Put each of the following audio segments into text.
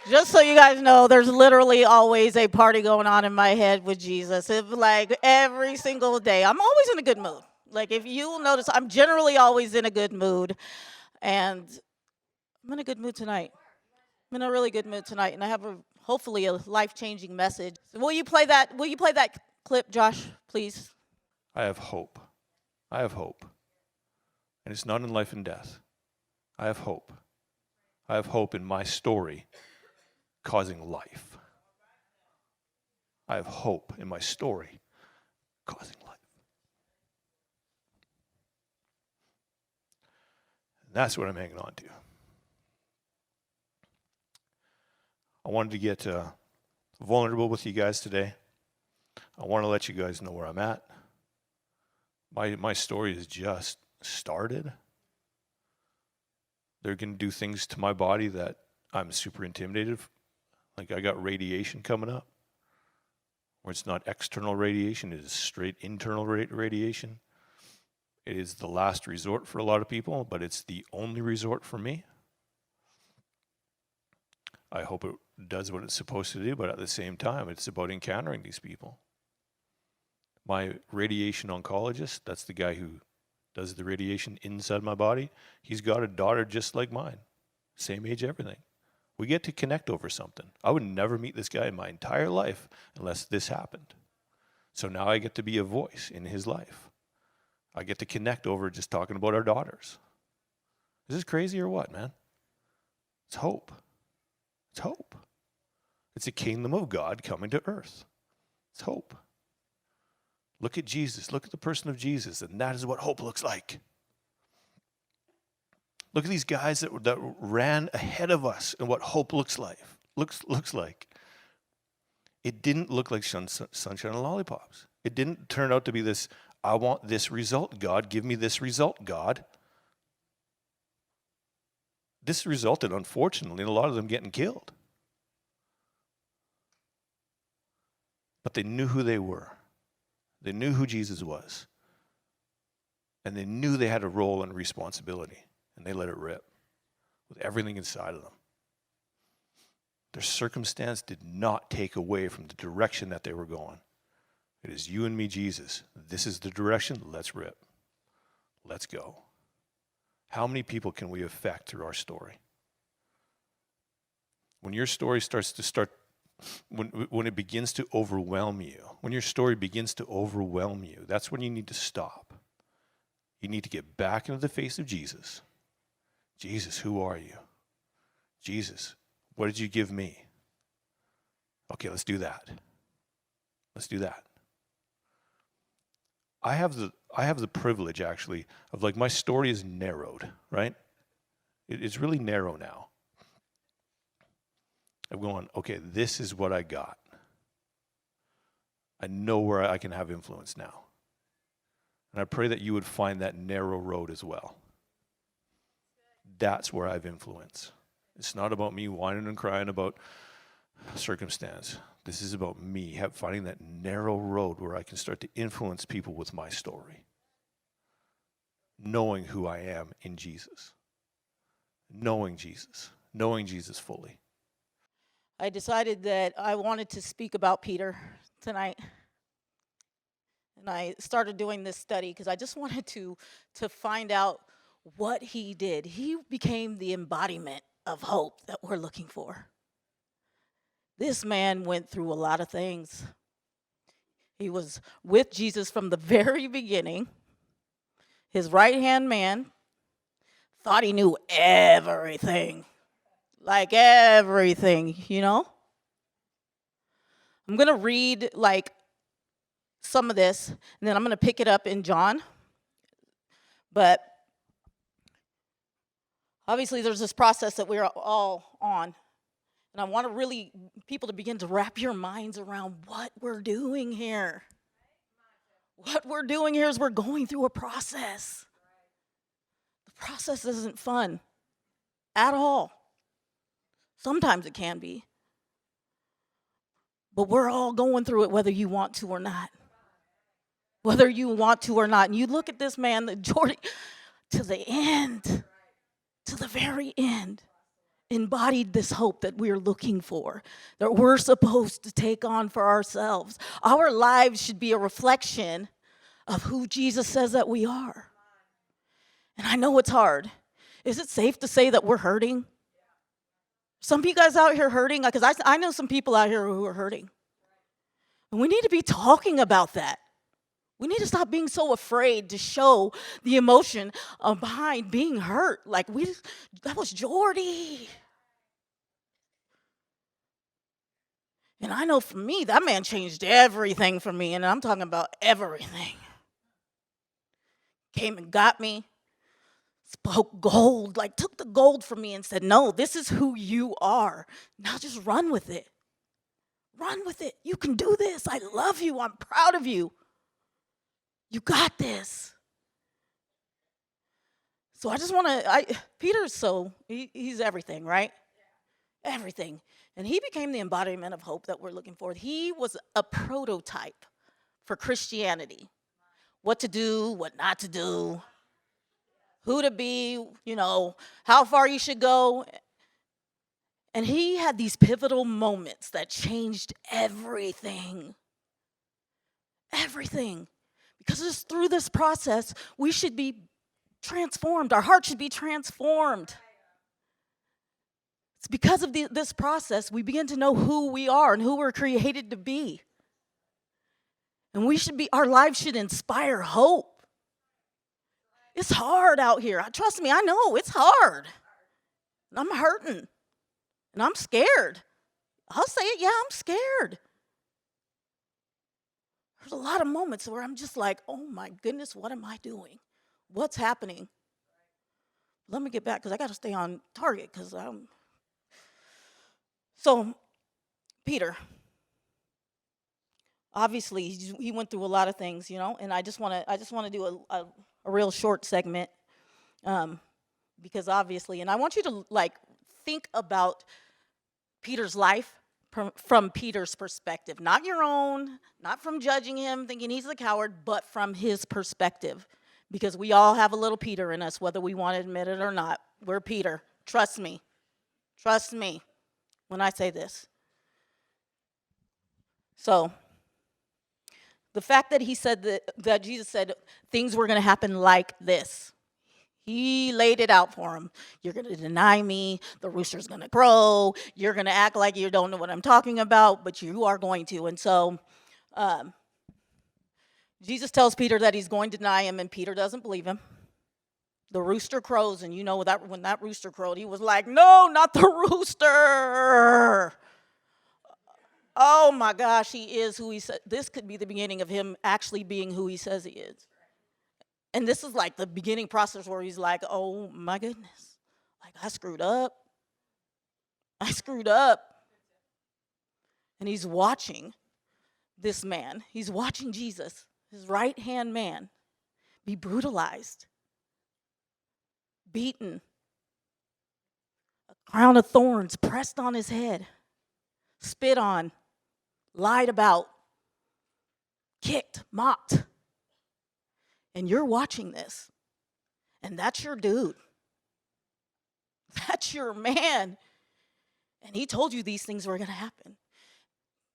Just so you guys know, there's literally always a party going on in my head with Jesus. Like every single day. I'm always in a good mood. Like if you'll notice, I'm generally always in a good mood. And I'm in a good mood tonight. I'm in a really good mood tonight. And I have hopefully a life-changing message. So will you play that clip, Josh, please? I have hope. I have hope. And it's not in life and death. I have hope. I have hope in my story causing life. I have hope in my story causing life. And that's what I'm hanging on to. I wanted to get vulnerable with you guys today. I want to let you guys know where I'm at. My story has just started. They're going to do things to my body that I'm super intimidated. Like I got radiation coming up, where it's not external radiation, it is straight internal radiation. It is the last resort for a lot of people, but it's the only resort for me. I hope it does what it's supposed to do, but at the same time, it's about encountering these people. My radiation oncologist, that's the guy who does the radiation inside my body, he's got a daughter just like mine. Same age, everything. We get to connect over something. I would never meet this guy in my entire life unless this happened. So now I get to be a voice in his life. I get to connect over just talking about our daughters. Is this crazy or what, man? It's hope. It's hope. It's a kingdom of God coming to earth. It's hope. Look at Jesus. Look at the person of Jesus, and that is what hope looks like. Look at these guys that ran ahead of us and what hope looks like. Looks like. It didn't look like sunshine and lollipops. It didn't turn out to be this, I want this result, God. Give me this result, God. This resulted, unfortunately, in a lot of them getting killed. But they knew who they were. They knew who Jesus was. And they knew they had a role and responsibility. And they let it rip with everything inside of them. Their circumstance did not take away from the direction that they were going. It is you and me, Jesus. This is the direction. Let's rip. Let's go. How many people can we affect through our story? When your story when it begins to overwhelm you, when your story begins to overwhelm you, that's when you need to stop. You need to get back into the face of Jesus. Jesus, who are you? Jesus, what did you give me? Okay, let's do that. Let's do that. I have the privilege, actually, of like my story is narrowed, right? It's really narrow now. I'm going, okay, this is what I got. I know where I can have influence now. And I pray that you would find that narrow road as well. That's where I have influence. It's not about me whining and crying about circumstance. This is about me finding that narrow road where I can start to influence people with my story. Knowing who I am in Jesus. Knowing Jesus fully. I decided that I wanted to speak about Peter tonight. And I started doing this study because I just wanted to find out what he did. He became the embodiment of hope that we're looking for. This man went through a lot of things. He was with Jesus from the very beginning. His right-hand man thought he knew everything. Like everything, you know? I'm going to read like some of this, and then I'm going to pick it up in John. But obviously there's this process that we're all on. And I want people to begin to wrap your minds around what we're doing here. What we're doing here is we're going through a process. The process isn't fun at all. Sometimes it can be. But we're all going through it whether you want to or not. Whether you want to or not. And you look at this man, Jordan, to the end. To the very end. embodied this hope that we're looking for, that we're supposed to take on for ourselves. Our lives should be a reflection of who Jesus says that we are. And I know it's hard. Is it safe to say that we're hurting? Some of you guys out here hurting? Because I know some people out here who are hurting. And we need to be talking about that. We need to stop being so afraid to show the emotion behind being hurt. Like, that was Jordy. And I know for me, that man changed everything for me. And I'm talking about everything. Came and got me. Spoke gold, like took the gold from me and said, no, this is who you are. Now just run with it. Run with it. You can do this. I love you. I'm proud of you. You got this. So I just want to, Peter's he's everything, right? Everything. And he became the embodiment of hope that we're looking for. He was a prototype for Christianity. What to do, what not to do, who to be, how far you should go. And he had these pivotal moments that changed everything. Everything. Because it's through this process, we should be transformed. Our heart should be transformed. It's because of this process, we begin to know who we are and who we're created to be. And our lives should inspire hope. It's hard out here. Trust me, I know it's hard. And I'm hurting. And I'm scared. I'll say it, yeah, I'm scared. There's a lot of moments where I'm just like, oh my goodness, what am I doing? What's happening? Let me get back because I got to stay on target because So, Peter, obviously, he went through a lot of things, and I just want to do a real short segment because obviously, and I want you to think about Peter's life from Peter's perspective, not your own, not from judging him, thinking he's a coward, but from his perspective, because we all have a little Peter in us, whether we want to admit it or not. We're Peter. Trust me when I say this. So, the fact that he said that Jesus said things were going to happen like this. He laid it out for him. You're going to deny me. The rooster's going to crow. You're going to act like you don't know what I'm talking about, but you are going to. And so Jesus tells Peter that he's going to deny him, and Peter doesn't believe him. The rooster crows, and when that rooster crowed, he was like, no, not the rooster. Oh my gosh, he is who he said. This could be the beginning of him actually being who he says he is. And this is like the beginning process where he's like, oh my goodness, I screwed up. And he's watching this man. He's watching Jesus, his right-hand man, be brutalized, beaten, a crown of thorns pressed on his head, spit on, lied about, kicked, mocked. And you're watching this. And that's your dude. That's your man. And he told you these things were going to happen.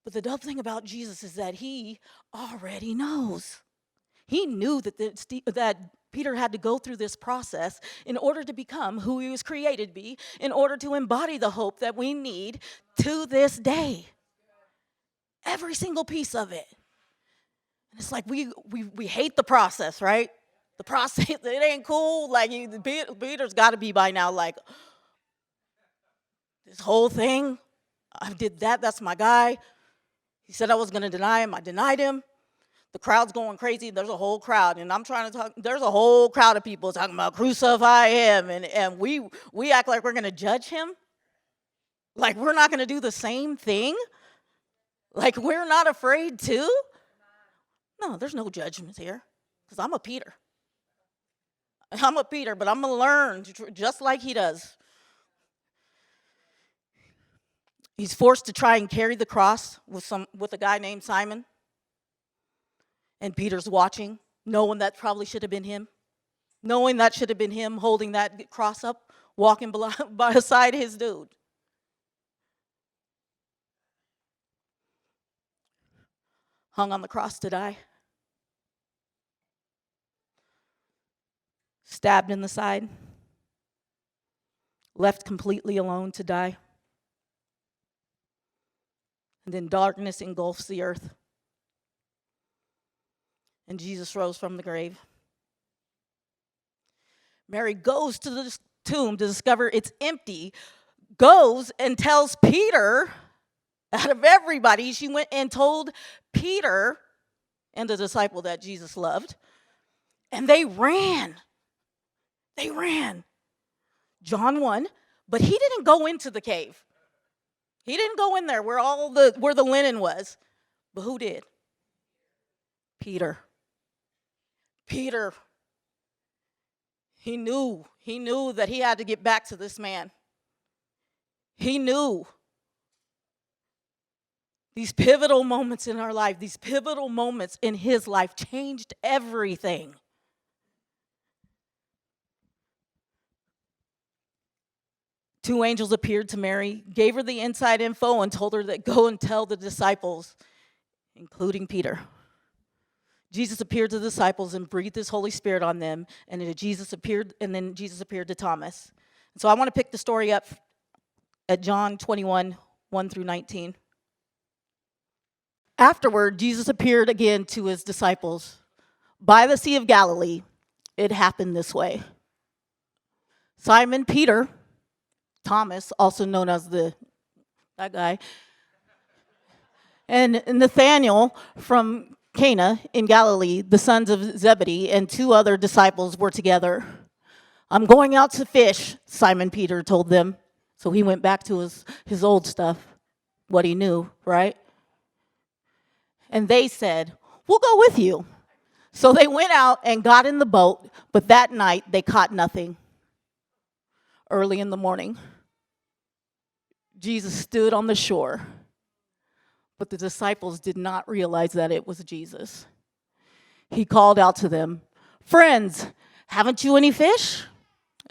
But the dumb thing about Jesus is that he already knows. He knew that Peter had to go through this process in order to become who he was created to be, in order to embody the hope that we need to this day. Every single piece of it. And it's like we hate the process, right? The process, it ain't cool. Peter's got to be by now this whole thing, I did that, that's my guy. He said I was going to deny him, I denied him. The crowd's going crazy, there's a whole crowd, and I'm trying to talk, there's a whole crowd of people talking about crucify him, and we act like we're going to judge him. Like we're not going to do the same thing. Like we're not afraid to. No, there's no judgment here, because I'm a Peter. But I'm going to learn just like he does. He's forced to try and carry the cross with a guy named Simon. And Peter's watching, knowing that probably should have been him. Knowing that should have been him holding that cross up walking beside his dude. Hung on the cross to die. Stabbed in the side. Left completely alone to die. And then darkness engulfs the earth. And Jesus rose from the grave. Mary goes to the tomb to discover it's empty, goes and tells Peter, out of everybody, she went and told Peter and the disciple that Jesus loved, and they ran. They ran. John 1, but he didn't go into the cave. He didn't go in there where the linen was. But who did? Peter. Peter. He knew that he had to get back to this man. He knew. These pivotal moments in our life, these pivotal moments in his life changed everything. Two angels appeared to Mary, gave her the inside info, and told her that go and tell the disciples, including Peter. Jesus appeared to the disciples and breathed his Holy Spirit on them, and then Jesus appeared to Thomas. And so I want to pick the story up at John 21, 1 through 19. Afterward, Jesus appeared again to his disciples by the Sea of Galilee. It happened this way. Simon Peter, Thomas, also known as that guy, and Nathanael from Cana in Galilee, the sons of Zebedee, and two other disciples were together. I'm going out to fish, Simon Peter told them. So he went back to his old stuff, what he knew, right? And they said, we'll go with you. So they went out and got in the boat, but that night they caught nothing. Early in the morning, Jesus stood on the shore, but the disciples did not realize that it was Jesus. He called out to them, friends, haven't you any fish?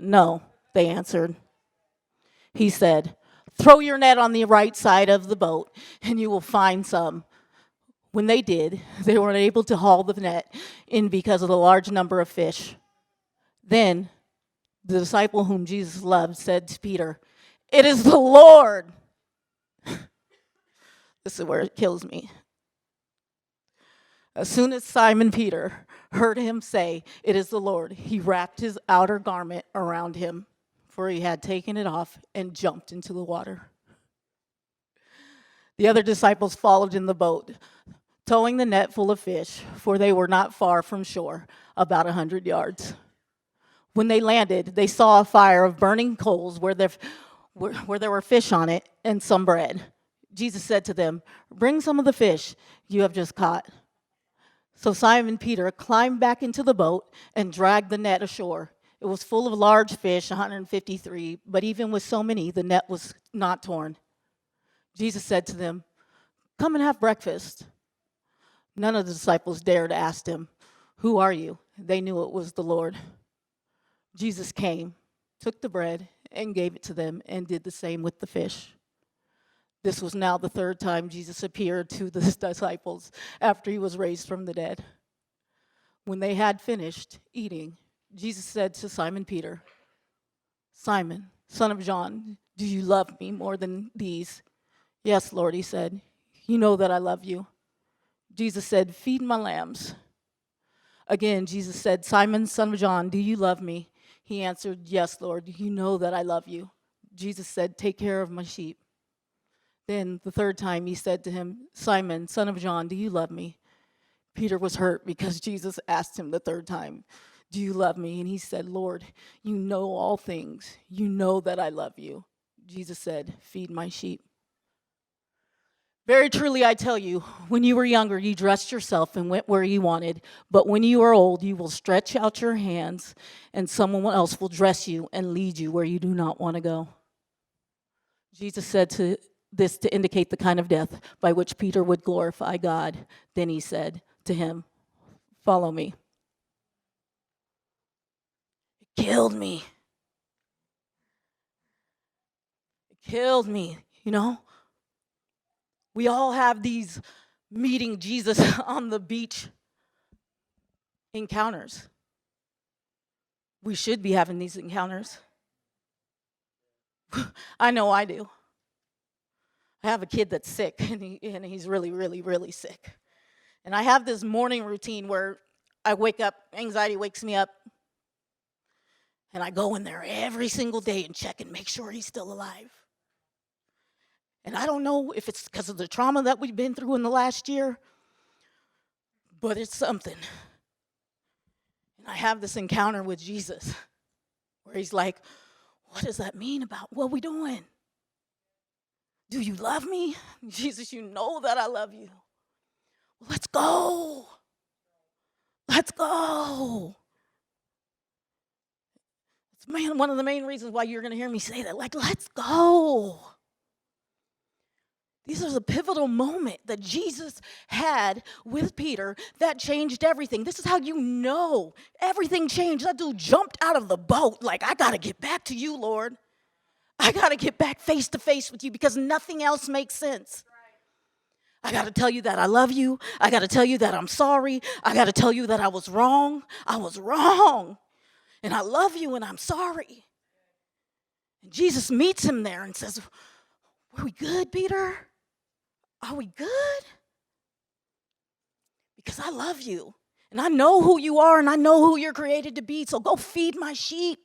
No, they answered. He said, throw your net on the right side of the boat and you will find some. When they did, they were unable to haul the net in because of the large number of fish. Then the disciple whom Jesus loved said to Peter, it is the Lord. This is where it kills me. As soon as Simon Peter heard him say, it is the Lord, he wrapped his outer garment around him, for he had taken it off and jumped into the water. The other disciples followed in the boat, towing the net full of fish, for they were not far from shore, about 100 yards. When they landed, they saw a fire of burning coals where there were fish on it and some bread. Jesus said to them, bring some of the fish you have just caught. So Simon Peter climbed back into the boat and dragged the net ashore. It was full of large fish, 153, but even with so many, the net was not torn. Jesus said to them, come and have breakfast. None of the disciples dared ask him, who are you? They knew it was the Lord. Jesus came, took the bread, and gave it to them, and did the same with the fish. This was now the third time Jesus appeared to the disciples after he was raised from the dead. When they had finished eating, Jesus said to Simon Peter, Simon, son of John, do you love me more than these? Yes, Lord, he said. You know that I love you. Jesus said, feed my lambs. Again, Jesus said, Simon, son of John, do you love me? He answered, yes, Lord, you know that I love you. Jesus said, take care of my sheep. Then the third time he said to him, Simon, son of John, do you love me? Peter was hurt because Jesus asked him the third time, do you love me? And he said, Lord, you know all things. You know that I love you. Jesus said, feed my sheep. Very truly, I tell you, when you were younger, you dressed yourself and went where you wanted. But when you are old, you will stretch out your hands, and someone else will dress you and lead you where you do not want to go. Jesus said this to indicate the kind of death by which Peter would glorify God. Then he said to him, follow me. It killed me. Killed me, you know? We all have these meeting Jesus on the beach encounters. We should be having these encounters. I know I do. I have a kid that's sick, and he's really, really, really sick. And I have this morning routine where I wake up, anxiety wakes me up, and I go in there every single day and check and make sure he's still alive. And I don't know if it's because of the trauma that we've been through in the last year, but it's something. And I have this encounter with Jesus where he's like, what does that mean about what we doing? Do you love me? Jesus, you know that I love you. Let's go. Let's go. It's one of the main reasons why you're going to hear me say that. Like, let's go. These are the pivotal moment that Jesus had with Peter that changed everything. This is how you know everything changed. That dude jumped out of the boat like, I got to get back to you, Lord. I got to get back face to face with you because nothing else makes sense. I got to tell you that I love you. I got to tell you that I'm sorry. I got to tell you that I was wrong. I was wrong. And I love you and I'm sorry. And Jesus meets him there and says, are we good, Peter? Are we good? Because I love you. And I know who you are and I know who you're created to be. So go feed my sheep.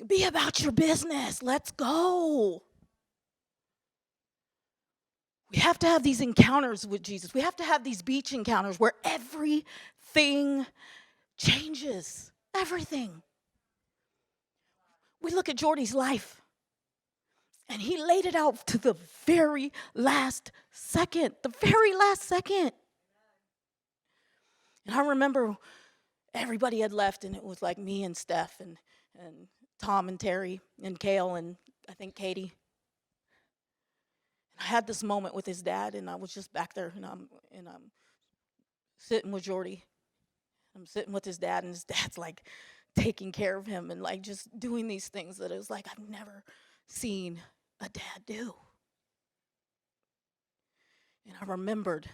Be about your business. Let's go. We have to have these encounters with Jesus. We have to have these beach encounters where everything changes. Everything. We look at Jordy's life, and he laid it out to the very last second. The very last second. And I remember everybody had left, and it was like me and Steph and Tom and Terry and Kale and I think Katie. And I had this moment with his dad, and I was just back there, and I'm sitting with Jordy. I'm sitting with his dad, and his dad's like taking care of him and like just doing these things that it was like I've never seen a dad do. And I remembered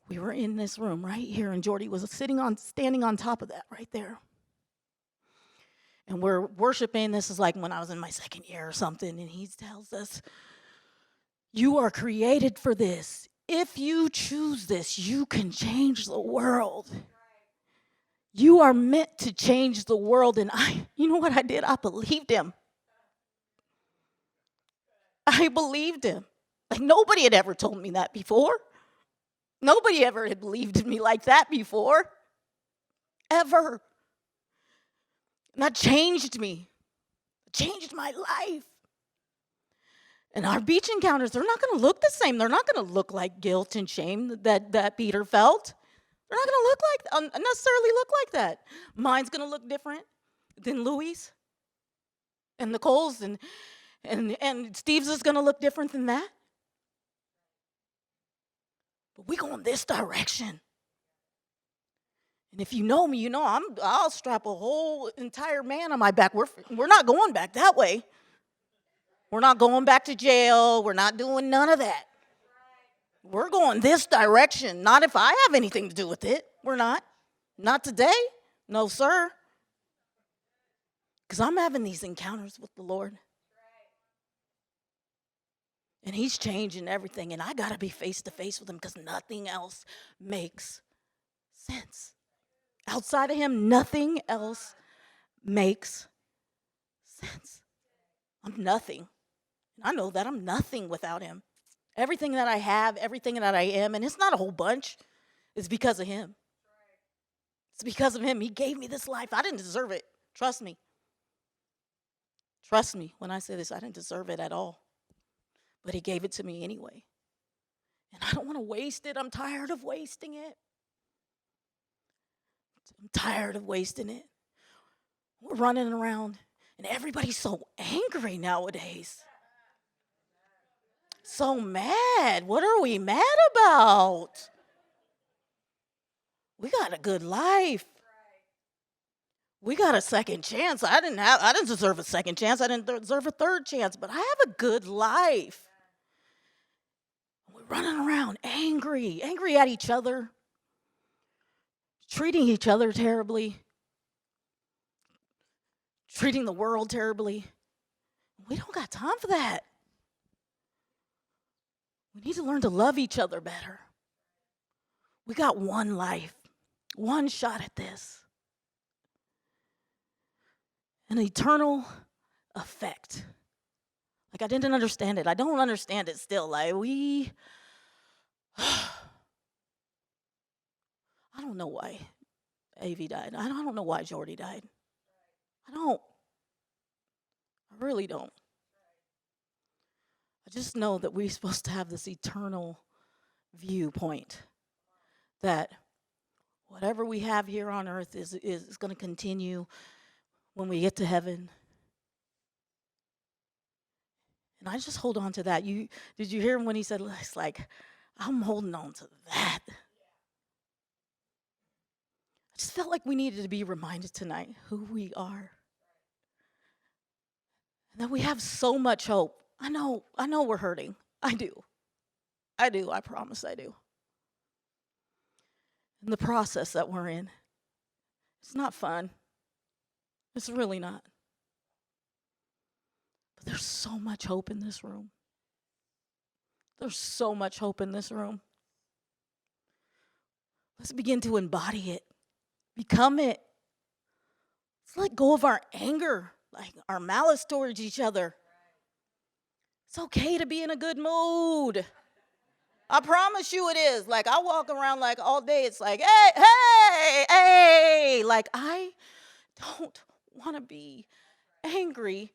we were in this room right here, and Jordy was standing on top of that right there. And we're worshiping. This is like when I was in my second year or something. And he tells us, you are created for this. If you choose this, you can change the world. You are meant to change the world. And you know what I did? I believed him. I believed him. Like nobody had ever told me that before. Nobody ever had believed in me like that before. Ever. And that changed me. It changed my life. And our beach encounters, they're not going to look the same. They're not going to look like guilt and shame that Peter felt. They're not going to necessarily look like that. Mine's going to look different than Louie's and Nicole's, and Steve's is going to look different than that. But we go in this direction. And if you know me, you know I'll strap a whole entire man on my back. We're not going back that way. We're not going back to jail. We're not doing none of that. We're going this direction. Not if I have anything to do with it. We're not. Not today. No, sir. Because I'm having these encounters with the Lord. And he's changing everything. And I got to be face to face with him because nothing else makes sense. Outside of him, nothing else makes sense. I'm nothing. I know that I'm nothing without him. Everything that I have, everything that I am, and it's not a whole bunch, is because of him. It's because of him. He gave me this life. I didn't deserve it. Trust me. Trust me when I say this. I didn't deserve it at all. But he gave it to me anyway. And I don't want to waste it. I'm tired of wasting it. I'm tired of wasting it. We're running around, and everybody's so angry nowadays. So mad. What are we mad about? We got a good life. We got a second chance. I didn't deserve a second chance. I didn't deserve a third chance, but I have a good life. We're running around angry at each other, treating each other terribly, treating the world terribly. We don't got time for that. We need to learn to love each other better. We got one life, one shot at this. An eternal effect. Like, I didn't understand it. I don't understand it still. Like, I don't know why AV died. I don't know why Jordy died. I really don't. I just know that we're supposed to have this eternal viewpoint, that whatever we have here on earth is going to continue when we get to heaven. And I just hold on to that. Did you hear him when he said, it's like, I'm holding on to that. I just felt like we needed to be reminded tonight who we are. And that we have so much hope. I know we're hurting. I do. I promise I do. And the process that we're in, it's not fun. It's really not. But there's so much hope in this room. There's so much hope in this room. Let's begin to embody it. Become it. Let's let go of our anger, like our malice towards each other. It's okay to be in a good mood. I promise you it is. Like, I walk around like all day, it's like, hey. Like, I don't want to be angry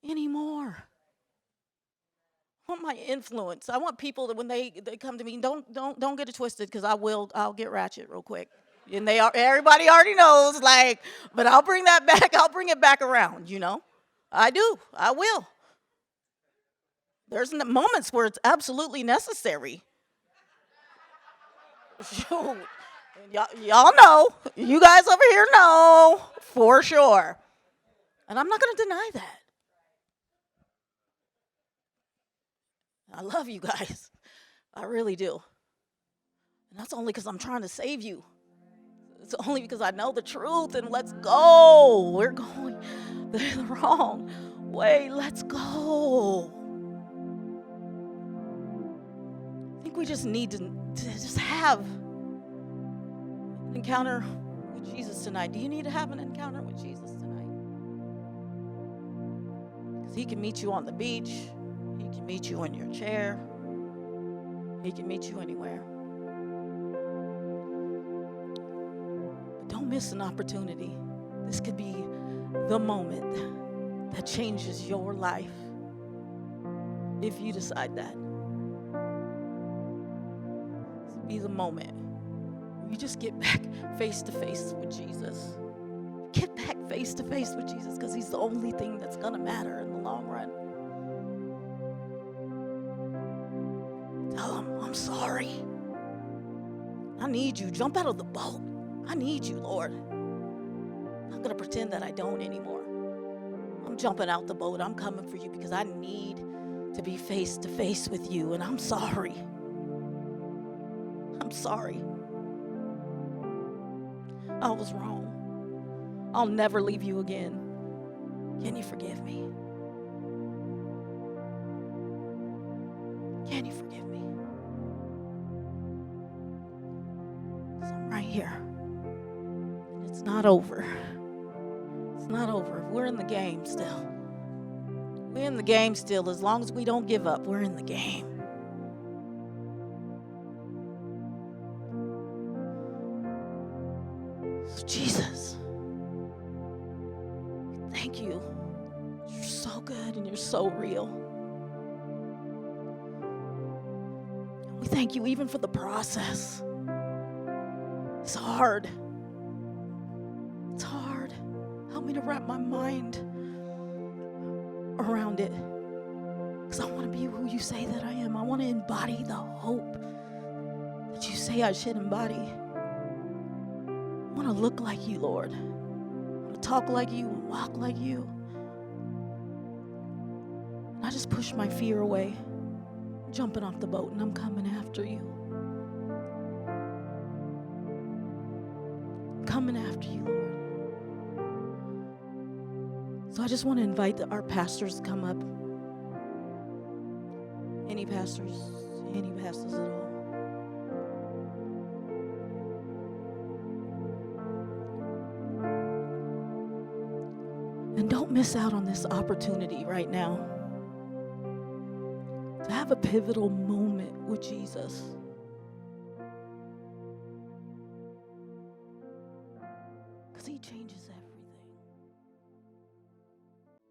anymore. I want my influence. I want people that when they come to me, don't get it twisted, because I'll get ratchet real quick. And everybody already knows, like, but I'll bring that back. I'll bring it back around, you know. I do. I will. There's moments where it's absolutely necessary. Shoot. Y'all know. You guys over here know for sure. And I'm not going to deny that. I love you guys. I really do. And that's only because I'm trying to save you. It's only because I know the truth, and let's go. We're going the wrong way. Let's go. I think we just need to just have an encounter with Jesus tonight. Do you need to have an encounter with Jesus tonight? Because he can meet you on the beach. He can meet you in your chair. He can meet you anywhere. But don't miss an opportunity. This could be the moment that changes your life if you decide that. This will be the moment where you just get back face to face with Jesus. Get back face to face with Jesus, because he's the only thing that's going to matter in the long run. Tell him, I'm sorry. I need you. Jump out of the boat. I need you, Lord. I'm not going to pretend that I don't anymore. I'm jumping out the boat. I'm coming for you because I need to be face to face with you, and I'm sorry. I'm sorry. I was wrong. I'll never leave you again. Can you forgive me? Can you forgive me? 'Cause I'm right here. And it's not over. It's not over. We're in the game still. We're in the game still. As long as we don't give up, we're in the game. So Jesus, thank you. You're so good and you're so real. We thank you even for the process. It's hard. It's hard. Help me to wrap my mind around it. Because I want to be who you say that I am. I want to embody the hope that you say I should embody. I want to look like you, Lord. I want to talk like you and walk like you. And I just pushed my fear away, jumping off the boat, and I'm coming after you. I'm coming after you, Lord. So I just want to invite our pastors to come up. Any pastors at all. And don't miss out on this opportunity right now to have a pivotal moment with Jesus. Because he changes everything.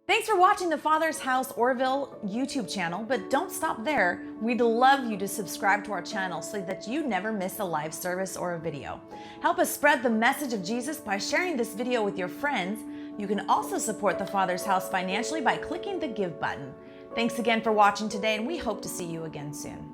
Thanks for watching the Father's House Orville YouTube channel, but don't stop there. We'd love you to subscribe to our channel so that you never miss a live service or a video. Help us spread the message of Jesus by sharing this video with your friends. You can also support the Father's House financially by clicking the Give button. Thanks again for watching today, and we hope to see you again soon.